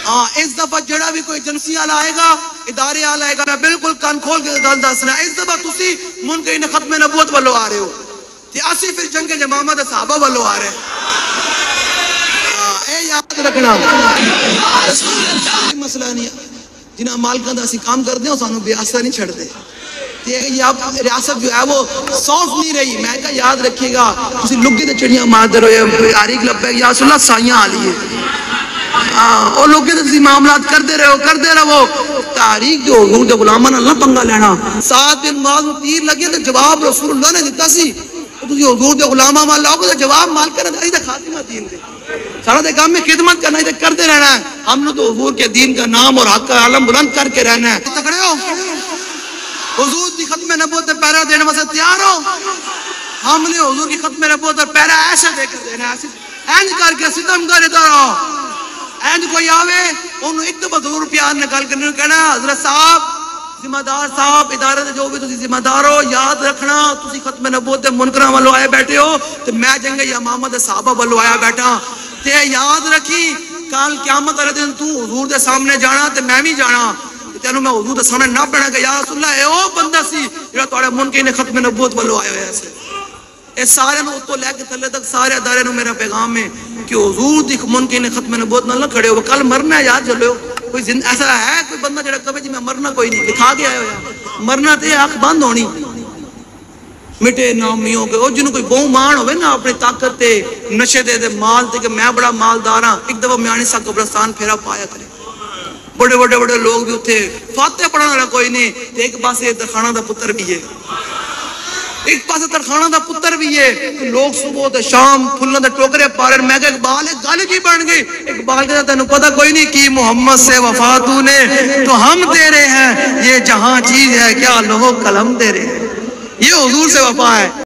ہاں اس دفعہ جڑا بھی کوئی ایجنسی والا آئے گا ادارے والا آئے گا میں بالکل کان کھول کے گل دسنا اس دفعہ تسی منکرین ختم نبوت والو آ رہے ہو تے اسی پھر جنگ یمامہ دے صحابہ والو آ رہے اے یاد رکھنا مسئلہ نہیں جنہاں مالکاں دا اسی کام کردے ہو سانو بے اثر نہیں چھڑ دے یہ ریاست جو ہے وہ سافٹ نہیں رہی میں کہا یاد رکھیے گا تسی لگے تے چڑیاں مار دے رہے تاریخ لبے یا رسول اللہ سائیاں آ لیے اور لوگے تے تسی معاملات کردے رہو تاریخ جو حضور دے غلاماں نال نہ پنگا لینا سعد بن معاذ نوں تیر لگے تے جواب رسول اللہ نے دتا سی تسی حضور دے غلاماں مال لاؤ تے جواب مال کرنا ائی تے خاتمہ دین دے سارا دے کام میں خدمت کرنا ہے کرتے رہنا ہے ہم نے تو حضور کے دین کا نام اور حق کا عالم بلند کر کے رہنا ہے تکڑے ہو حضور کی ختم نبوت پر پہرا دینے واسطے تیار ہو ہم نے حضور کی ختم نبوت پر پہرا ایسا دے کر دینا ہے اینج کر کے ستم کر دیتا رہو اینج کوئی آوے انہوں ایک دفعہ ضرور پیار نکال کرنے کہنا حضرت صاحب ذمہ دار صاحب ادارے جو بھی تسی ذمہ دار ہو یاد رکھنا تسی ختم نبوت دے منکراں والو آئے بیٹھے ہو تو میں جنگ یمامہ دے صحابہ والو آیا بیٹھا تے یاد رکھی کل قیامت والے دن تو حضور دے سامنے جانا تے میں بھی جانا تینوں میں حضور دے سامنے نہ پڑھا کہ یا رسول اللہ اے او بندہ سی جڑا تواڈے منکرین ختم نبوت والو آئے ہوئے ایسے اے سارے نو تو لے کے تھلے تک سارے ادارے نو میرا پیغام ہے کہ حضور دی منکرین ختم نبوت نال نہ کھڑے ہو کل مرنا ہے یاد چلو کوئی ایسا ہے کوئی بندہ جڑا کہے جی میں مرنا کوئی نہیں لکھا کے آیا ہوا مرنا تے آنکھ بند ہونی مٹے نامیوں کے اور جنہوں کوئی بہو مان ہوئے نا اپنی طاقت تے نشے دے مال تے کہ میں بڑا مالدار ہاں ایک دفعہ میانی سا قبرستان پھیرا پایا کرے بڑے بڑے بڑے لوگ بھی اتھے فاتح پڑھانا رہا کوئی نہیں تے ایک پاسے ترخانہ دا پتر بھی ہے ایک پاسے ترخانہ دا پتر بھی ہے لوگ صبح تے شام پھلوں دے ٹوکرے پارے میں کہ اقبال ایک گالی کی بن گئی اقبال کے تینوں پتہ کوئی نہیں کی محمد سے وفاتو نے تو ہم دے رہے ہیں یہ جہاں چیز ہے کیا لوگ قلم دے رہے ہیں یہ حضور سے وفا ہے